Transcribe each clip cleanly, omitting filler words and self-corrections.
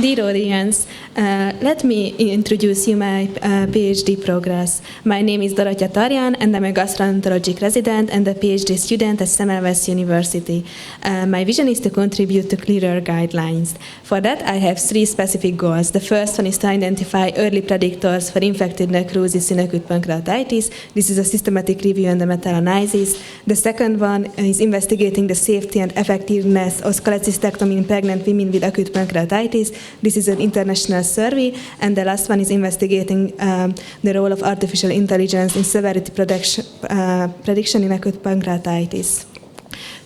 Dear audience, let me introduce you my PhD progress. My name is Dorottya Tarján, and I'm a gastroenterology resident and a PhD student at Semmelweis University. My vision is to contribute to clearer guidelines. For that, I have three specific goals. The first one is to identify early predictors for infected necrosis in acute pancreatitis. This is a systematic review and a meta-analysis. The second one is investigating the safety and effectiveness of cholecystectomy in pregnant women with acute pancreatitis. This is an international survey, and the last one is investigating the role of artificial intelligence in severity prediction in acute pancreatitis.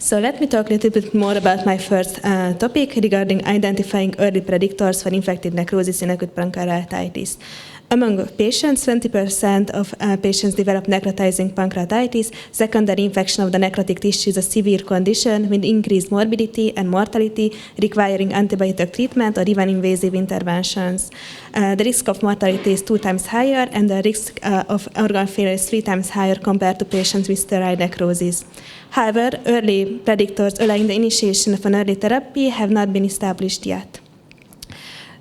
So let me talk a little bit more about my first topic regarding identifying early predictors for infected necrosis in acute pancreatitis. Among patients, 20% of patients develop necrotizing pancreatitis. Secondary infection of the necrotic tissue is a severe condition with increased morbidity and mortality, requiring antibiotic treatment or even invasive interventions. The risk of mortality is 2 times higher, and the risk of organ failure is 3 times higher compared to patients with steroid necrosis. However, early predictors allowing the initiation of an early therapy have not been established yet.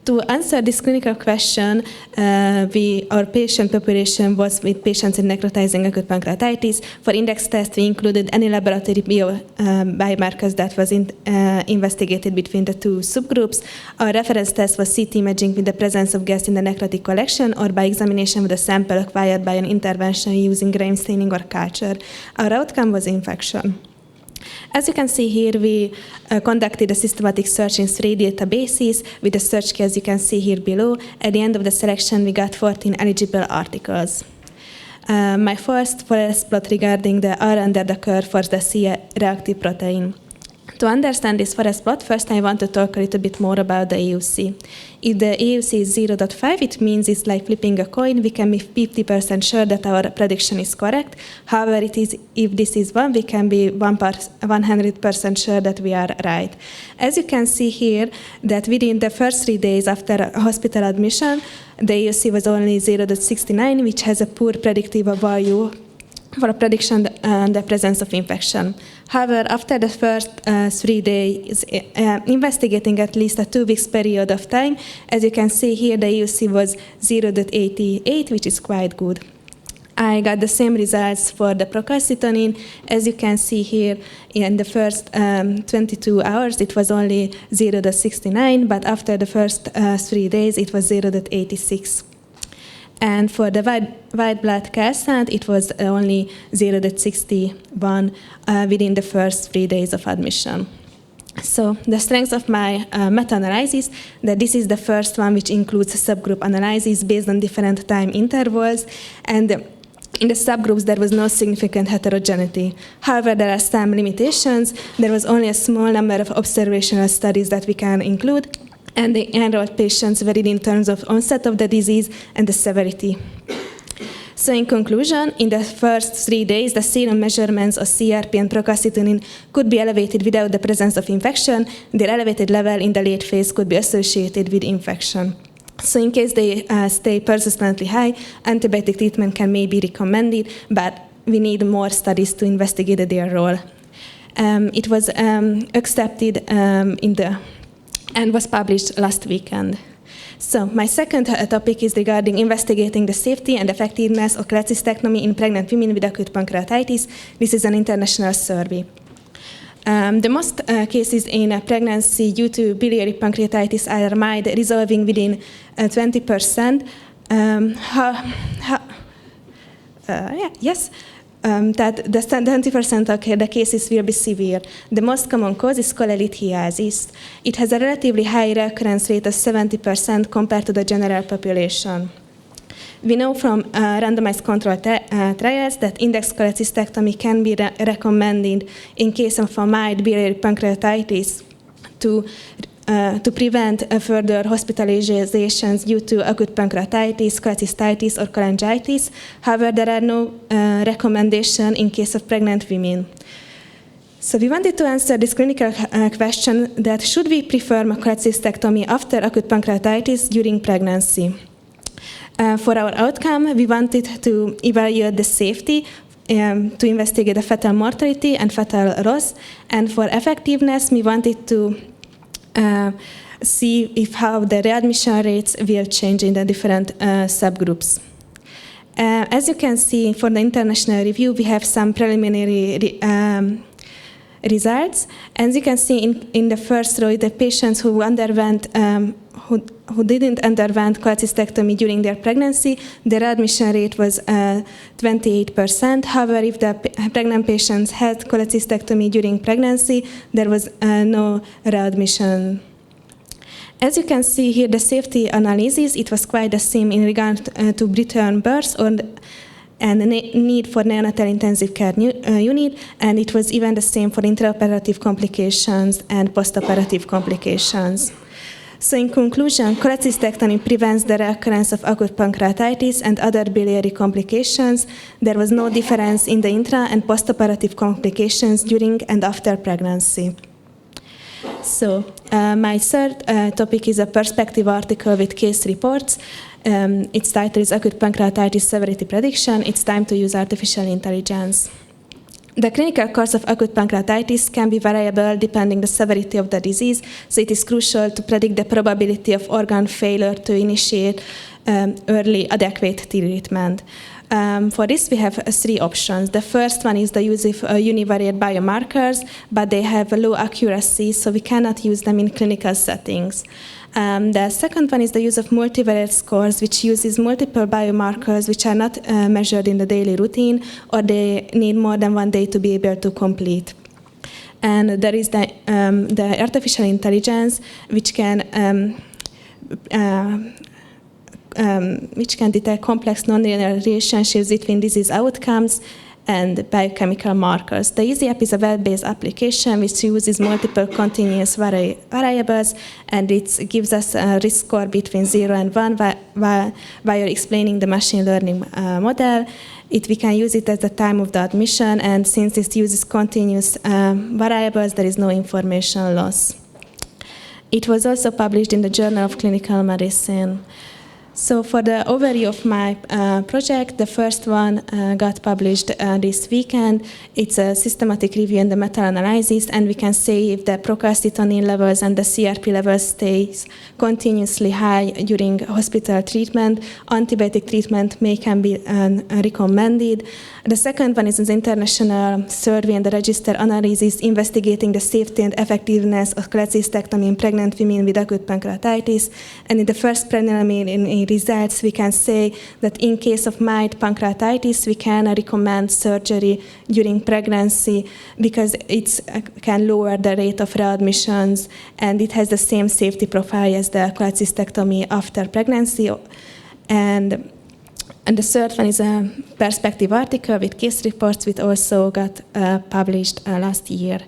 To answer this clinical question, our patient population was with patients in necrotizing acute pancreatitis. For index test, we included any laboratory biomarkers that was investigated between the two subgroups. Our reference test was CT imaging with the presence of gas in the necrotic collection or by examination with a sample acquired by an intervention using grain staining or culture. Our outcome was infection. As you can see here, we conducted a systematic search in 3 databases with the search key as you can see here below. At the end of the selection, we got 14 eligible articles. My first forest plot regarding the R under the curve for the C-reactive protein. To understand this forest plot, first I want to talk a little bit more about the AUC. If the AUC is 0.5, it means it's like flipping a coin. We can be 50% sure that our prediction is correct. However, if this is 1, we can be 100% sure that we are right. As you can see here, that within the first 3 days after hospital admission, the AUC was only 0.69, which has a poor predictive value for a prediction the presence of infection. However, after the first 3 days, investigating at least a 2 weeks period of time, as you can see here, the AUC was 0.88, which is quite good. I got the same results for the procalcitonin. As you can see here, in the first 22 hours, it was only 0.69, but after the first 3 days, it was 0.86. And for the white blood calcium, it was only 0.61 within the first 3 days of admission. So the strength of my meta-analysis, that this is the first one which includes a subgroup analysis based on different time intervals, and in the subgroups there was no significant heterogeneity. However, there are some limitations. There was only a small number of observational studies that we can include, and the enrolled patients varied in terms of onset of the disease and the severity. So in conclusion, in the first 3 days, the serum measurements of CRP and procalcitonin could be elevated without the presence of infection. Their elevated level in the late phase could be associated with infection. So in case they stay persistently high, antibiotic treatment can maybe be recommended, but we need more studies to investigate their role. It was accepted and was published last weekend. So my second topic is regarding investigating the safety and effectiveness of cholecystectomy in pregnant women with acute pancreatitis. This is an international survey. The most cases in pregnancy due to biliary pancreatitis are mild, resolving within 20%. Yes. That the 20% of the cases will be severe. The most common cause is cholelithiasis. It has a relatively high recurrence rate of 70% compared to the general population. We know from randomized control trials that index cholecystectomy can be recommended in case of a mild biliary pancreatitis to prevent further hospitalizations due to acute pancreatitis, cholecystitis, or cholangitis. However, there are no recommendations in case of pregnant women. So we wanted to answer this clinical question that should we prefer cholecystectomy after acute pancreatitis during pregnancy? For our outcome, we wanted to evaluate the safety to investigate the fetal mortality and fetal loss. And for effectiveness, we wanted to see if how the readmission rates will change in the different subgroups. As you can see, for the international review, we have some preliminary results. As you can see in the first row, the patients who underwent who didn't underwent cholecystectomy during their pregnancy, their readmission rate was 28%. However, if the pregnant patients had cholecystectomy during pregnancy, there was no readmission. As you can see here, the safety analysis, it was quite the same in regard to preterm births and the need for neonatal intensive care unit, and it was even the same for intraoperative complications and postoperative complications. So in conclusion, cholecystectomy prevents the recurrence of acute pancreatitis and other biliary complications. There was no difference in the intra- and postoperative complications during and after pregnancy. So my third topic is a perspective article with case reports. Its title is Acute Pancreatitis Severity Prediction. It's time to use artificial intelligence. The clinical course of acute pancreatitis can be variable depending on the severity of the disease, so it is crucial to predict the probability of organ failure to initiate early adequate treatment. For this, we have three options. The first one is the use of univariate biomarkers, but they have a low accuracy, so we cannot use them in clinical settings. The second one is the use of multivariate scores, which uses multiple biomarkers which are not measured in the daily routine, or they need more than 1 day to be able to complete. And there is the artificial intelligence, which can detect complex nonlinear relationships between disease outcomes and biochemical markers. The EasyApp is a web-based application which uses multiple continuous variables, and it gives us a risk score between 0 and 1 while explaining the machine learning model. We can use it at the time of the admission, and since it uses continuous variables, there is no information loss. It was also published in the Journal of Clinical Medicine. So for the overview of my project, the first one got published this weekend. It's a systematic review and the meta-analysis, and we can say if the procalcitonin levels and the CRP levels stays continuously high during hospital treatment, antibiotic treatment can be recommended. The second one is an international survey and the register analysis investigating the safety and effectiveness of cholecystectomy in pregnant women with acute pancreatitis. And in the first preliminary results, we can say that in case of mild pancreatitis, we can recommend surgery during pregnancy because it can lower the rate of readmissions, and it has the same safety profile as the cholecystectomy after pregnancy. And the third one is a perspective article with case reports, which also got published last year.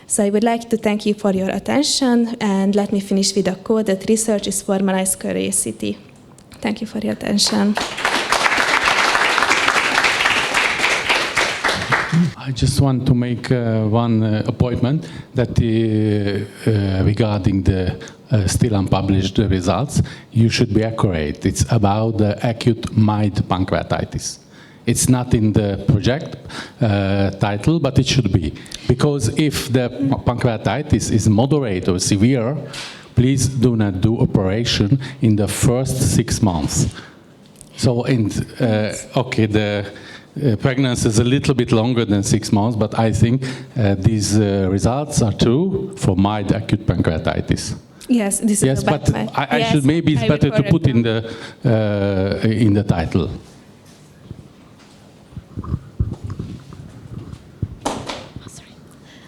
So I would like to thank you for your attention, and let me finish with a quote that research is formalized curiosity. Thank you for your attention. I just want to make one appointment that regarding the still unpublished results, you should be accurate. It's about the acute mild pancreatitis. It's not in the project title, but it should be. Because if the pancreatitis is moderate or severe, please do not do operation in the first 6 months. So, the pregnancy is a little bit longer than 6 months, but I think these results are true for mild acute pancreatitis. Yes, this is but I should maybe it's better to put in the title.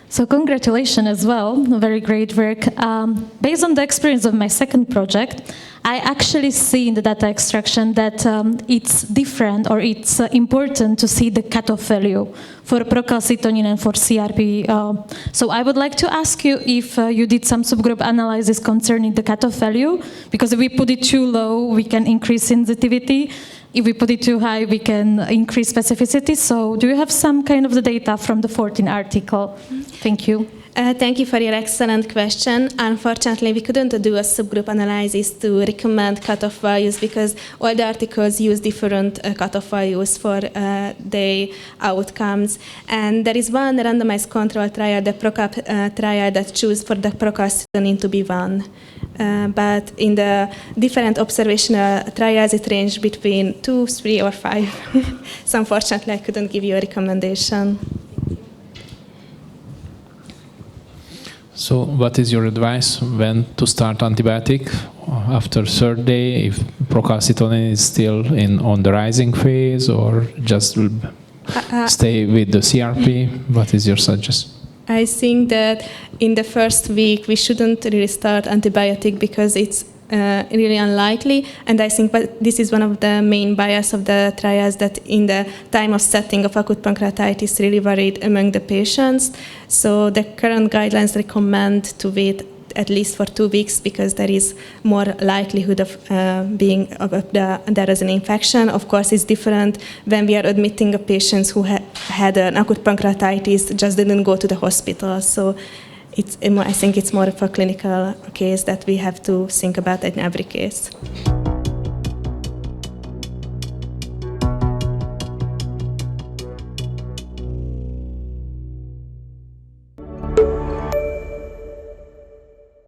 So congratulations as well, very great work. Based on the experience of my second project, I actually see in the data extraction that it's different, or it's important to see the cutoff value for procalcitonin and for CRP. So I would like to ask you if you did some subgroup analysis concerning the cutoff value, because if we put it too low, we can increase sensitivity. If we put it too high, we can increase specificity. So do you have some kind of the data from the 14 article? Thank you. Thank you for your excellent question. Unfortunately, we couldn't do a subgroup analysis to recommend cutoff values because all the articles use different cutoff values for their outcomes. And there is one randomized control trial, the PROCAP trial, that chooses for the procalcitonin to be 1. But in the different observational trials, it ranged between 2, 3, or 5. So unfortunately, I couldn't give you a recommendation. So what is your advice when to start antibiotic after third day, if procalcitonin is still on the rising phase, or just stay with the CRP? What is your suggestion? I think that in the first week we shouldn't really start antibiotic because it's really unlikely, and I think this is one of the main bias of the trials, that in the time of setting of acute pancreatitis really varied among the patients. So the current guidelines recommend to wait at least for 2 weeks because there is more likelihood of there is an infection. Of course, it's different when we are admitting a patient who had an acute pancreatitis, just didn't go to the hospital. So I think it's more of a clinical case that we have to think about in every case.